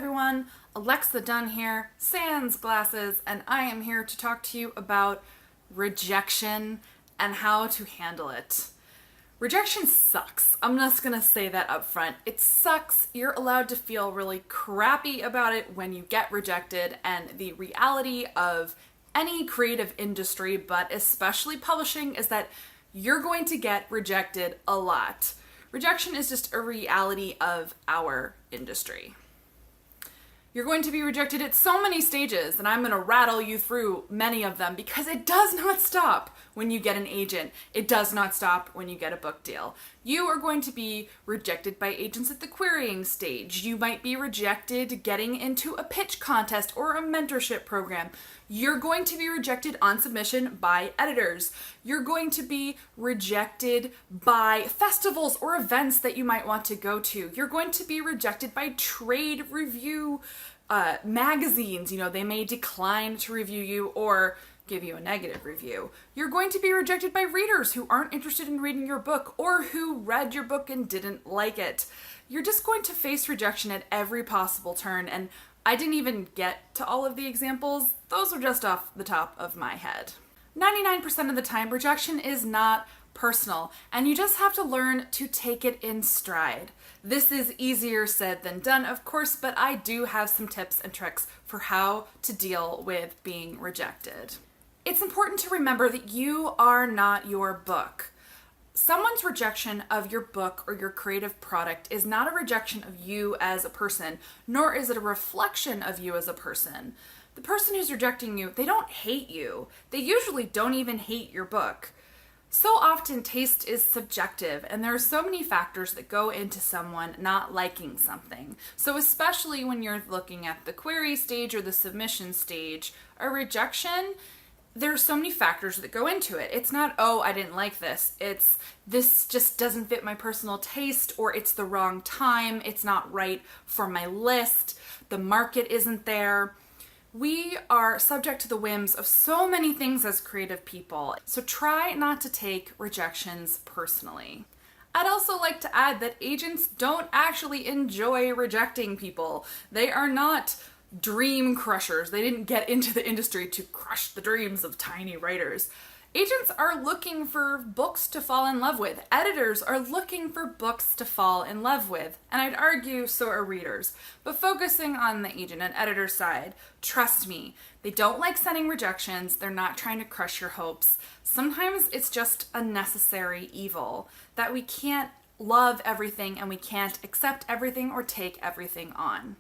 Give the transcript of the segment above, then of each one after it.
everyone, Alexa Donne here, sans glasses, and I am here to talk to you about rejection and how to handle it. Rejection sucks. I'm just gonna say that up front. It sucks. You're allowed to feel really crappy about it when you get rejected, and the reality of any creative industry, but especially publishing, is that you're going to get rejected a lot. Rejection is just a reality of our industry. You're going to be rejected at so many stages, and I'm going to rattle you through many of them because it does not stop when you get an agent. It does not stop when you get a book deal. You are going to be rejected by agents at the querying stage. You might be rejected getting into a pitch contest or a mentorship program. You're going to be rejected on submission by editors. You're going to be rejected by festivals or events that you might want to go to. You're going to be rejected by trade review magazines. They may decline to review you or give you a negative review. You're going to be rejected by readers who aren't interested in reading your book or who read your book and didn't like it. You're just going to face rejection at every possible turn, and I didn't even get to all of the examples. Those are just off the top of my head. 99% of the time, rejection is not personal, and you just have to learn to take it in stride. This is easier said than done, of course, but I do have some tips and tricks for how to deal with being rejected. It's important to remember that you are not your book. Someone's rejection of your book or your creative product is not a rejection of you as a person, nor is it a reflection of you as a person. The person who's rejecting you, they don't hate you. They usually don't even hate your book. So often taste is subjective, and there are so many factors that go into someone not liking something. So especially when you're looking at the query stage or the submission stage, a rejection, there's so many factors that go into it. It's not, oh, I didn't like this. It's, this just doesn't fit my personal taste, or it's the wrong time. It's not right for my list. The market isn't there. We are subject to the whims of so many things as creative people, so try not to take rejections personally. I'd also like to add that agents don't actually enjoy rejecting people. They are not dream crushers. They didn't get into the industry to crush the dreams of tiny writers. Agents are looking for books to fall in love with. Editors are looking for books to fall in love with. And I'd argue so are readers. But focusing on the agent and editor side, trust me, they don't like sending rejections. They're not trying to crush your hopes. Sometimes it's just a necessary evil that we can't love everything and we can't accept everything or take everything on.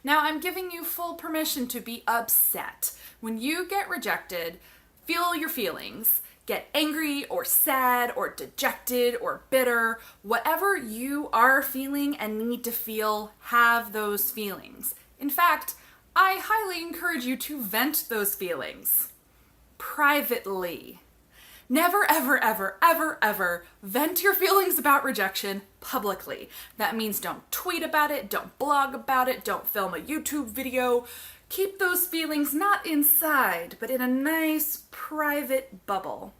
Now, I'm giving you full permission to be upset. When you get rejected, feel your feelings. Get angry or sad or dejected or bitter. Whatever you are feeling and need to feel, have those feelings. In fact, I highly encourage you to vent those feelings privately. Never, ever, ever, ever, ever vent your feelings about rejection publicly. That means don't tweet about it, don't blog about it, don't film a YouTube video. Keep those feelings not inside, but in a nice private bubble.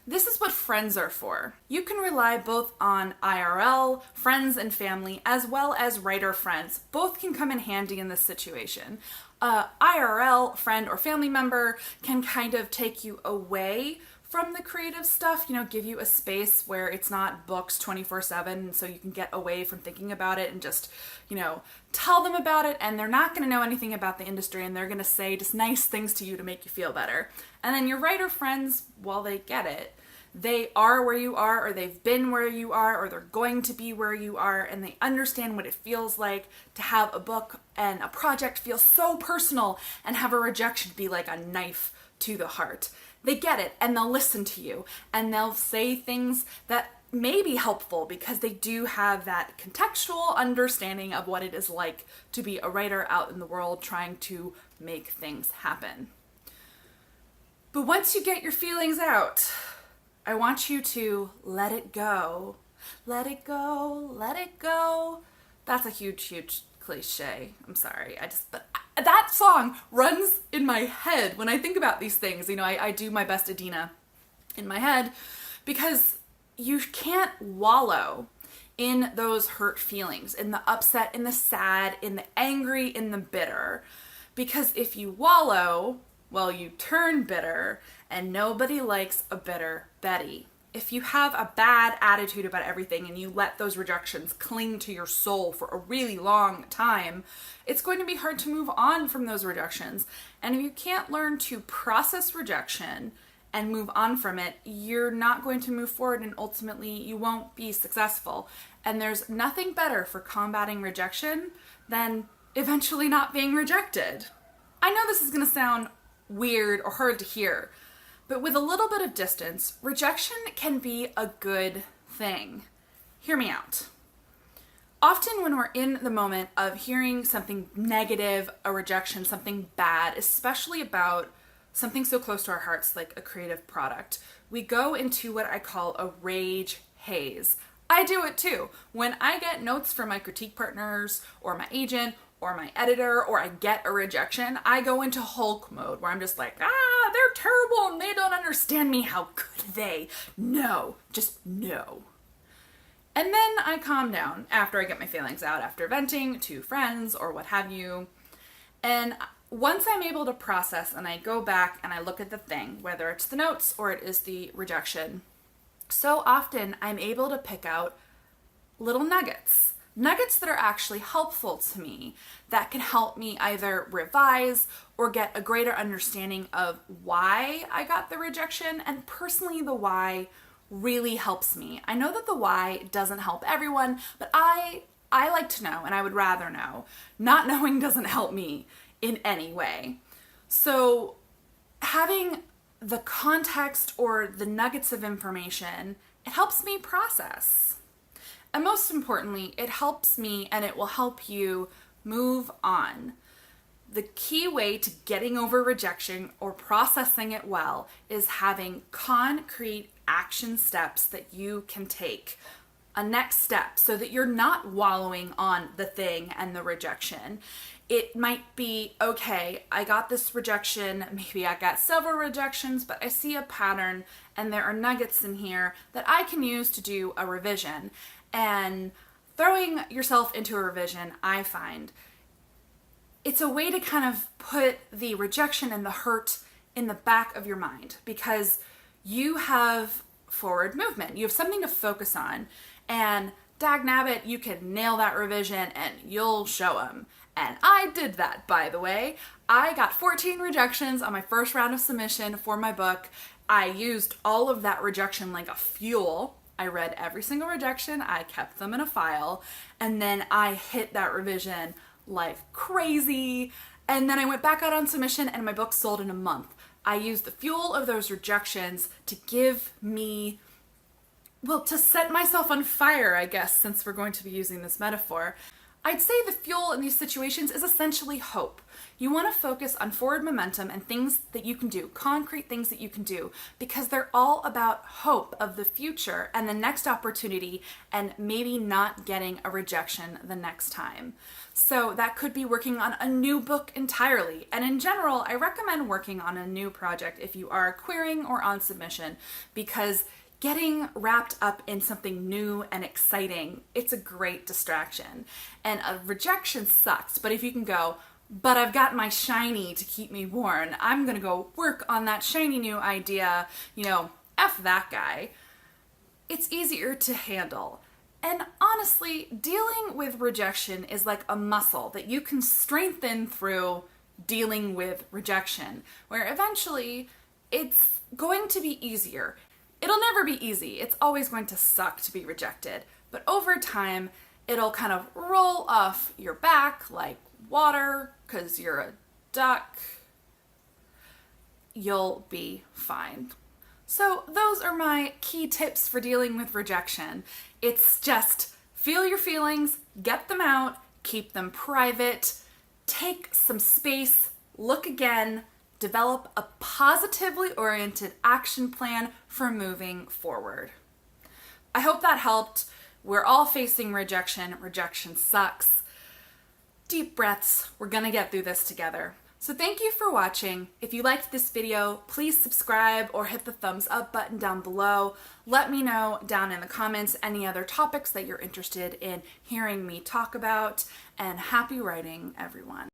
This is what friends are for. You can rely both on IRL, friends and family, as well as writer friends. Both can come in handy in this situation. IRL friend or family member can kind of take you away from the creative stuff, give you a space where it's not booked 24/7, so you can get away from thinking about it and just, tell them about it, and they're not going to know anything about the industry, and they're going to say just nice things to you to make you feel better. And then your writer friends, while they get it, they are where you are, or they've been where you are, or they're going to be where you are, and they understand what it feels like to have a book and a project feel so personal and have a rejection be like a knife to the heart. They get it, and they'll listen to you, and they'll say things that may be helpful because they do have that contextual understanding of what it is like to be a writer out in the world trying to make things happen. But once you get your feelings out, I want you to let it go. Let it go, let it go. That's a huge, huge cliche. I'm sorry. But that song runs in my head when I think about these things. I do my best Adina in my head because you can't wallow in those hurt feelings, in the upset, in the sad, in the angry, in the bitter. Because if you wallow, well, you turn bitter, and nobody likes a bitter Betty. If you have a bad attitude about everything and you let those rejections cling to your soul for a really long time, it's going to be hard to move on from those rejections. And if you can't learn to process rejection and move on from it, you're not going to move forward, and ultimately you won't be successful. And there's nothing better for combating rejection than eventually not being rejected. I know this is going to sound weird or hard to hear, but with a little bit of distance, rejection can be a good thing. Hear me out. Often when we're in the moment of hearing something negative, a rejection, something bad, especially about something so close to our hearts like a creative product, we go into what I call a rage haze. I do it too. When I get notes from my critique partners or my agent or my editor, or I get a rejection, I go into Hulk mode where I'm just like, they're terrible and they don't understand me. How could they? No, just no. And then I calm down after I get my feelings out, after venting to friends or what have you. And once I'm able to process and I go back and I look at the thing, whether it's the notes or it is the rejection, so often I'm able to pick out little nuggets that are actually helpful to me, that can help me either revise or get a greater understanding of why I got the rejection. And personally, the why really helps me. I know that the why doesn't help everyone, but I like to know, and I would rather know. Not knowing doesn't help me in any way. So having the context or the nuggets of information, it helps me process. And most importantly, it helps me and it will help you move on. The key way to getting over rejection or processing it well is having concrete action steps that you can take. A next step so that you're not wallowing on the thing and the rejection. It might be, okay, I got this rejection, maybe I got several rejections, but I see a pattern and there are nuggets in here that I can use to do a revision. And throwing yourself into a revision, I find, it's a way to kind of put the rejection and the hurt in the back of your mind, because you have forward movement. You have something to focus on, and dagnabbit, you can nail that revision and you'll show them. And I did that, by the way. I got 14 rejections on my first round of submission for my book. I used all of that rejection like a fuel. I read every single rejection, I kept them in a file, and then I hit that revision like crazy. And then I went back out on submission and my book sold in a month. I used the fuel of those rejections to give me, well, to set myself on fire, I guess, since we're going to be using this metaphor. I'd say the fuel in these situations is essentially hope. You want to focus on forward momentum and things that you can do, concrete things that you can do, because they're all about hope of the future and the next opportunity, and maybe not getting a rejection the next time. So that could be working on a new book entirely. And in general, I recommend working on a new project if you are querying or on submission, because getting wrapped up in something new and exciting, it's a great distraction. And a rejection sucks, but if you can go, but I've got my shiny to keep me warm, I'm gonna go work on that shiny new idea, F that guy, it's easier to handle. And honestly, dealing with rejection is like a muscle that you can strengthen through dealing with rejection, where eventually it's going to be easier. It'll never be easy. It's always going to suck to be rejected. But over time, it'll kind of roll off your back like water, because you're a duck. You'll be fine. So those are my key tips for dealing with rejection. It's just feel your feelings, get them out, keep them private, take some space, look again, develop a positively oriented action plan for moving forward. I hope that helped. We're all facing rejection. Rejection sucks. Deep breaths. We're gonna get through this together. So thank you for watching. If you liked this video, please subscribe or hit the thumbs up button down below. Let me know down in the comments any other topics that you're interested in hearing me talk about, and happy writing, everyone.